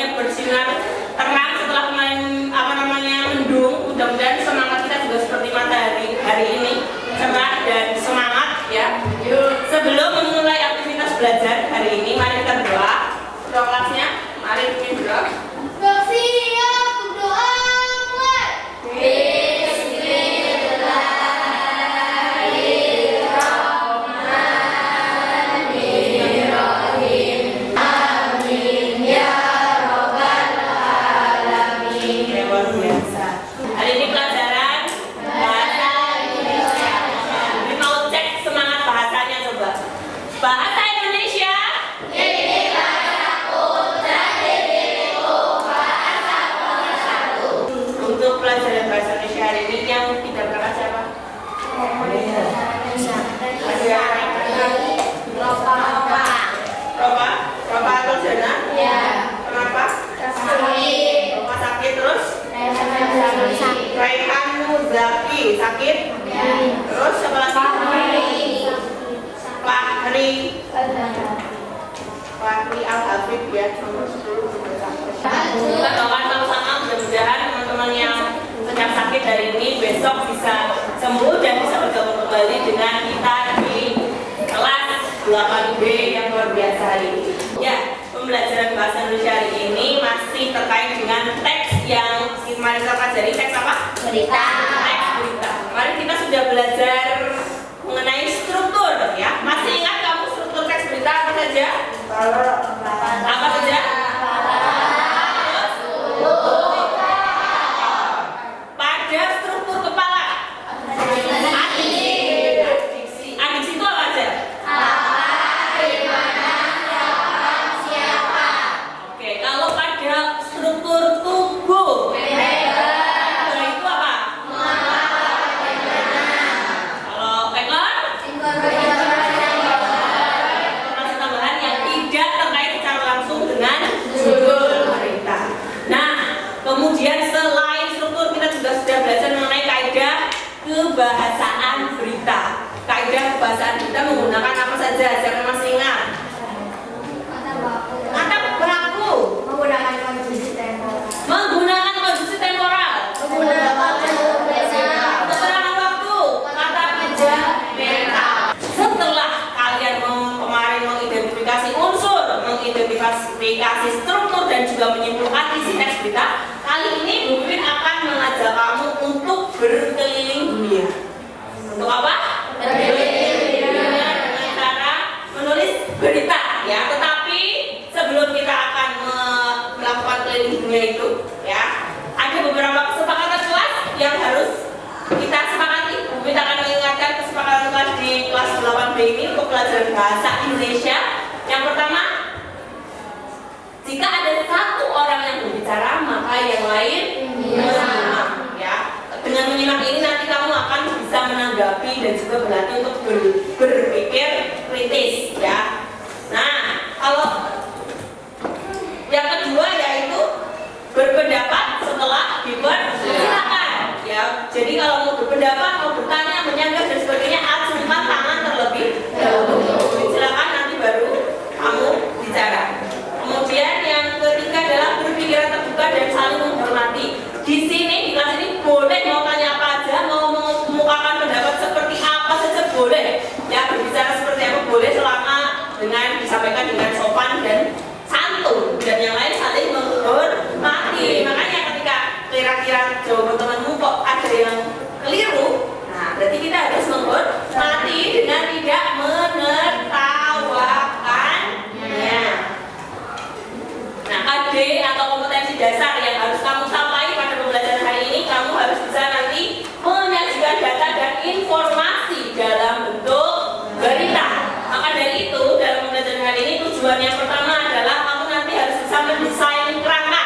mataharinya bersinar terang setelah kemarin mendung. Mudah-mudahan semangat kita juga seperti matahari hari ini, cerah dan semangat ya. Sebelum memulai aktivitas belajar hari ini, mari kita berdoa. Doa kelasnya, mari kita berdoa. Sakit, terus apa lagi? Fahri Al-Habib ya, nomor 10. Kita doakan sama-sama, mudah-mudahan teman-teman yang sedang sakit hari ini besok bisa sembuh dan bisa bergabung kembali dengan kita di kelas 8B yang luar biasa hari ini. Ya, pembelajaran bahasa Indonesia hari ini masih terkait dengan teks yang kemarin kita pelajari. Teks apa? Berita. Kemarin kita sudah belajar mengenai struktur ya. Masih ingat kamu struktur teks berita apa saja? Apa saja? Pada struktur kepala. Adiksi. Adiksi itu apa aja? Apa, di mana, siapa. Oke, kalau pada struktur tubuh. Kemudian selain struktur kita juga sudah belajar mengenai kaidah kebahasaan berita. Kaidah kebahasaan berita menggunakan apa saja? Siapa masih ingat? Kata baku. Menggunakan konjungsi temporal. Menggunakan konjungsi temporal. Menggunakan keterangan waktu. Kata kerja mental. Setelah kalian kemarin mengidentifikasi unsur, mengidentifikasi struktur dan juga menyimpulkan isi teks berita, kali ini Bu Pipin akan mengajak kamu untuk berkeliling dunia. Untuk apa? Berkeliling dunia dengan cara menulis berita ya. Tetapi sebelum kita akan melakukan keliling dunia itu ya, ada beberapa kesepakatan kelas yang harus kita sepakati. Bu Pipin akan mengingatkan kesepakatan kelas di kelas 8B ini untuk pelajaran bahasa Indonesia. Yang pertama, jika ada satu orang yang berbicara, maka yang lain menyimak ya. Dengan menyimak ini nanti kamu akan bisa menanggapi dan juga berlatih untuk berpikir kritis ya. Nah, kalau yang kedua yaitu berpendapat setelah dipersilakan ya. Jadi kalau mau berpendapat, mau bertanya, menyanggah dan sebagainya, acungkan tangan terlebih dahulu. Silakan, nanti baru kamu bicara. Kemudian yang ketiga adalah berpikiran terbuka dan saling menghormati. Di sini, di kelas ini boleh mau tanya apa aja, mau mengemukakan pendapat seperti apa saja boleh. Ya, berbicara seperti apa boleh selama dengan disampaikan dengan sopan dan santun. Dan yang lain saling menghormati. Makanya ketika kira-kira jawaban temanmu kok ada yang keliru, nah berarti kita harus menghormati dengan tidak menertawakannya. Nah, AD atau kompetensi dasar yang harus kamu capai pada pembelajaran hari ini, kamu harus bisa nanti menyajikan data dan informasi dalam bentuk berita. Maka dari itu, dalam pembelajaran hari ini tujuan yang pertama adalah kamu nanti harus bisa mendesain kerangka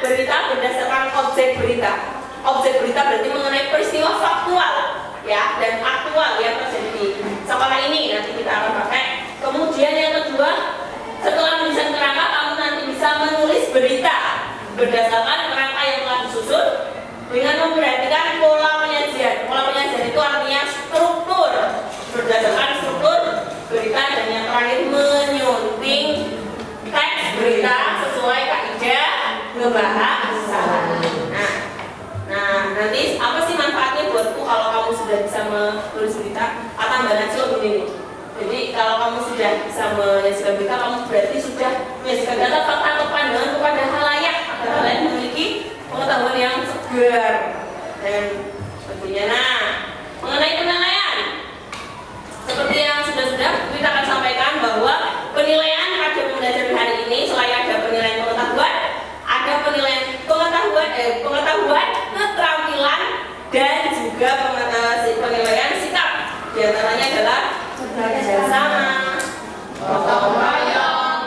berita berdasarkan objek berita. Objek berita berarti mengenai peristiwa faktual ya dan aktual yang terjadi di sekolah ini, nanti kita akan pakai. Kemudian yang kedua, setelah mendesain kerangka, kamu nanti bisa menulis berita berdasarkan kerangka yang telah disusun dengan memperhatikan pola penyajian. Pola penyajian itu artinya struktur, berdasarkan struktur berita, dan yang terakhir menyunting teks berita sesuai bisa menyajikan berita, kamu berarti sudah menyajikan data fakta atau pandangan kepada halayak agar halayak memiliki pengetahuan yang segar. Dan tentunya mengenai penilaian, seperti yang sudah kita akan sampaikan bahwa penilaian pada pembelajaran hari ini selain ada penilaian pengetahuan, ada penilaian pengetahuan, keterampilan, dan juga penilaian sikap. Di antaranya adalah kerjasama, gotong royong,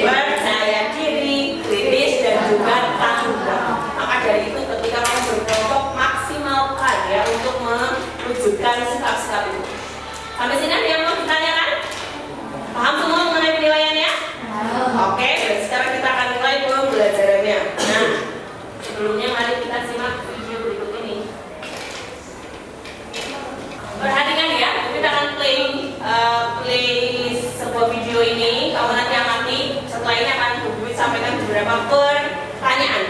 percaya diri, kritis, dan juga tanggung jawab. Maka dari itu ketika kamu berkelompok, maksimalkan ya untuk mewujudkan sikap-sikap itu. Sampai sini ada yang mau ditanyakan? Paham semua mengenai penilaiannya? Oke, dan sekarang kita akan mulai pembelajarannya. Nah, sebelumnya mari kita simak video berikut ini. Perhatikan ya, kita akan play sebuah video ini. Kamu nanti amati, setelah ini akan Bu sampaikan beberapa pertanyaan.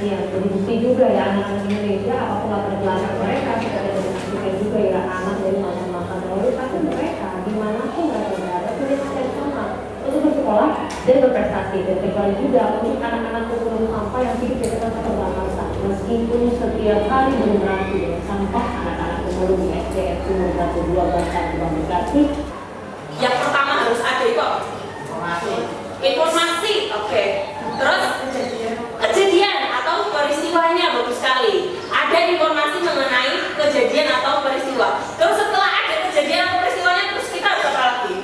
Iya, terbukti juga ya anak-anak Indonesia apapun latar belakang mereka, kita dapat memastikan juga ya anak dari makan teroris, tapi mereka dimanapun mereka berada punya hak yang sama untuk bersekolah dan berprestasi. Dan terkali juga untuk anak-anak pemulung sampah yang hidup di tengah keterbatasan, meskipun setiap hari berinteraksi dengan sampah, anak-anak pemulung di SDN Sumur Batu 2 bahkan di Bekasi. Yang pertama harus ada itu informasi, oke. Terus kejadian atau peristiwanya, bagus sekali. Ada informasi mengenai kejadian atau peristiwa. Terus setelah ada kejadian atau peristiwanya, terus kita harus apa lagi?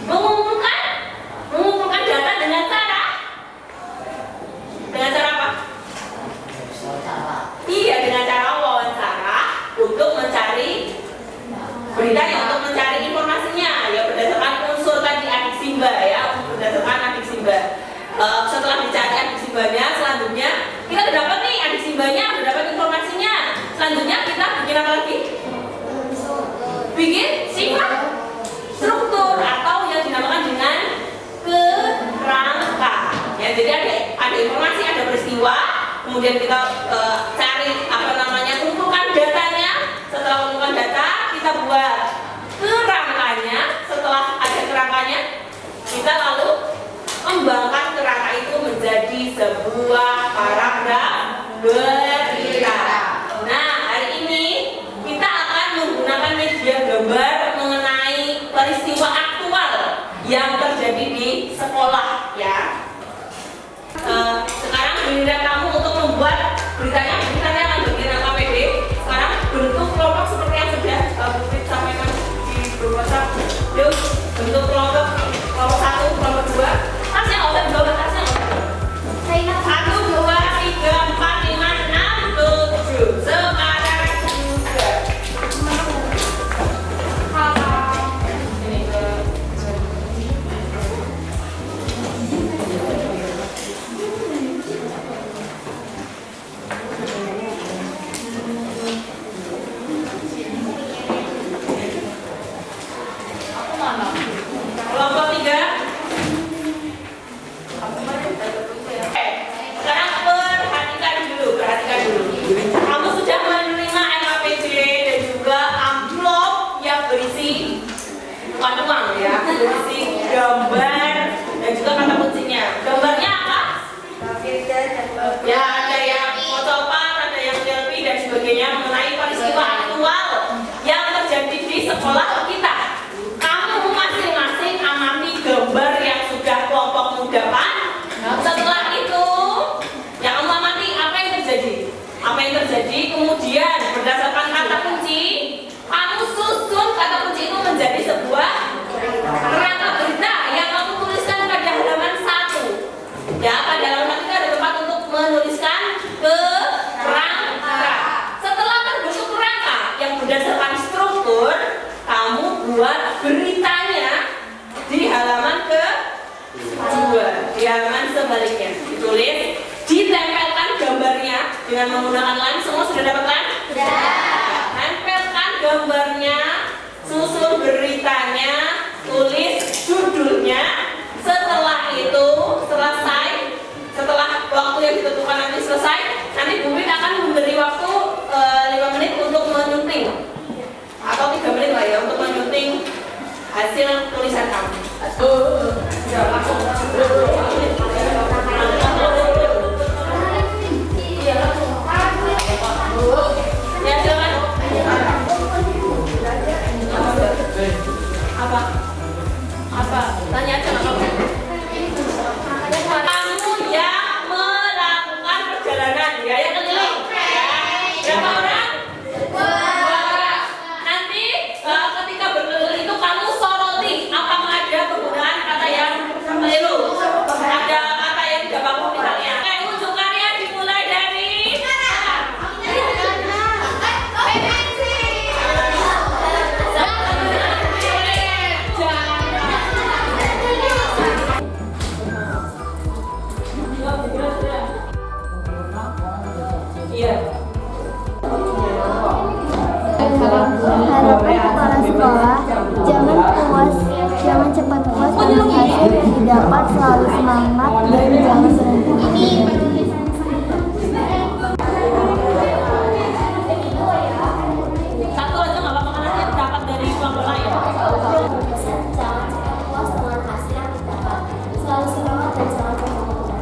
Mengumpulkan data dengan cara apa? Iya, dengan cara wawancara untuk mencari beritanya, untuk mencari informasinya ya berdasarkan unsur tadi adik Simba ya, berdasarkan adik Simba. Setelah dicari adik Simbanya, selanjutnya kita udah dapat nih adik Simbanya, udah dapat informasinya. Selanjutnya kita bikin apa lagi? Bikin sifat struktur atau yang dinamakan dengan kerangka. Ya, jadi ada informasi, ada peristiwa, kemudian kita cari kumpulkan datanya. Setelah kumpulkan data, kita buat kerangkanya. Setelah ada kerangkanya, kita lalu kembangkan kerangka itu menjadi sebuah paragraf berita. Nah, hari ini kita akan menggunakan media gambar mengenai peristiwa aktual yang terjadi di sekolah ya. Sekarang giliran kamu untuk membuat beritanya akan bagian KPD. Sekarang bentuk kelompok seperti yang sudah Bu sampaikan di WhatsApp. Yuk, bentuk kelompok 1, kelompok 2. Tasnya oleh dua tasnya. 1, 2, 3, 4, 5, 6, 7. Sekarang juga. Ini ke kelompok 3. Sekarang perhatikan dulu. Kamu sudah menerima LKPD dan juga amplop yang berisi bukan uang ya, berisi gambar dan juga kata kuncinya. Gambarnya apa? Ya, ada yang fotopan, ada yang selfie dan sebagainya mengenai peristiwa aktual yang terjadi di sekolah kita. Kamu masing-masing amati gambar yang sudah kelompokmu dapat. Setelah itu, yang kamu amati apa yang terjadi. Kemudian berdasarkan kata kunci, kamu susun kata kunci itu menjadi sebuah kerangka berita yang kamu tuliskan pada halaman 1. Ya, pada halaman 1 ada tempat untuk menuliskan kerangka. Setelah terbentuk kerangka yang berdasarkan struktur, kamu buat beritanya di halaman ke-2, di halaman sebaliknya. Ditulis, ditempelkan gambarnya dengan menggunakan lem. Semua sudah dapat lem? Sudah. Tempelkan gambarnya, susun beritanya, tulis judulnya. Setelah itu selesai, setelah waktu yang ditentukan nanti selesai, nanti Bu Win akan memberi waktu Untuk hasil yang didapat selalu semangat dan jangan berhenti. Satu aja nggak apa-apa karena dia dapat dari kelompok lain. Jangan cepat puas dengan hasil yang didapat. Selalu semangat dan jangan berhenti.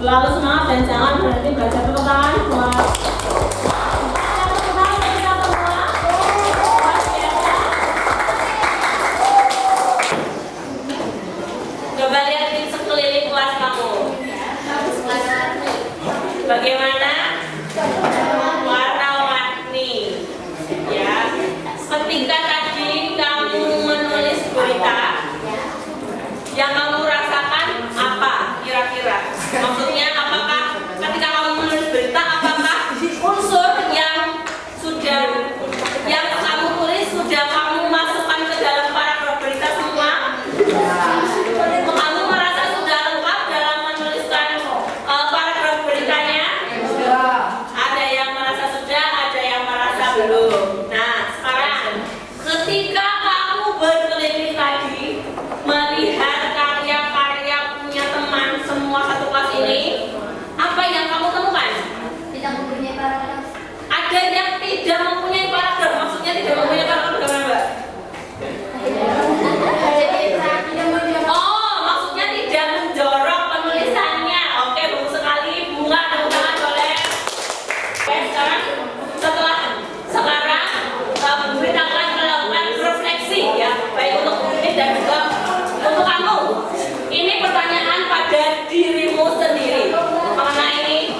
Selalu semangat dan jangan berhenti belajar. Tepuk tangan buat coba lihat di sekeliling kelas kamu. Bagaimana? Warna-warni. Ya. Ketika tadi kamu menulis berita, yang kamu rasakan apa kira-kira? Maksudnya apakah ketika kamu menulis berita, apakah unsur yang kamu tulis sudah kamu masukkan ke dalam paragraf berita semua? Kamu merasa sudah lengkap dalam menuliskan paragraf beritanya? Ada yang merasa sudah, ada yang merasa belum. Nah, sekarang ketika kamu berkeliling tadi melihat karya-karya punya teman semua satu kelas ini, apa yang kamu temukan? Tidak mempunyai paragraf. Ada yang tidak mempunyai paragraf, maksudnya tidak mempunyai paragraf bagaimana, Mbak? Oh, maksudnya tidak mendorong penulisannya. Oke, bagus sekali. Bunga, tepuk tangan boleh. Oke, sekarang kita akan melakukan refleksi ya, baik untuk murid dan juga untuk kamu. Ini pertanyaan pada dirimu sendiri mengenai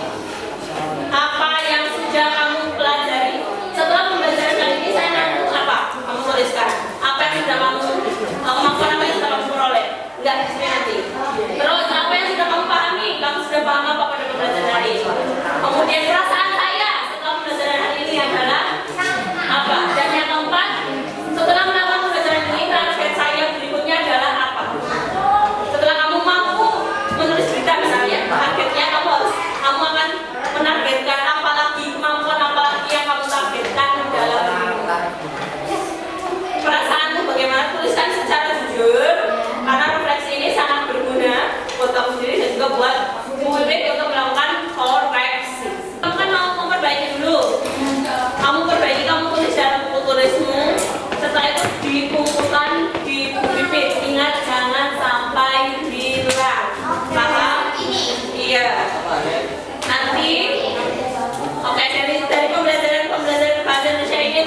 apa yang sudah kamu pelajari. Setelah pembelajaran kali ini saya nanti apa? Kamu tuliskan apa yang sudah kamu kemampuan apa yang sudah kamu peroleh. Enggak, di sini nanti. Terus apa yang sudah kamu pahami? Kamu sudah paham apa pada pembelajaran hari ini? Kemudian perasaan saya setelah pembelajaran hari ini adalah apa? Dan yang keempat, setelah melakukan pembelajaran ini, target saya berikutnya adalah apa? Setelah kamu mampu menulis berita misalnya, targetnya kamu akan menargetkan apa lagi, kemampuan apa lagi yang kamu targetkan dalam perasaanmu bagaimana? Tuliskan secara jujur, karena refleksi ini sangat berguna buat kamu sendiri dan juga buat murid untuk melakukan koreksi. Kamu kan mau memperbaiki dulu. Kamu perbaiki, kamu tulis dalam buku tulismu. Setelah itu dikumpulkan di bibit. Ingat jangan sampai hilang. Paham? Iya. Nanti, oke, dari pembelajaran bahasa Indonesia ini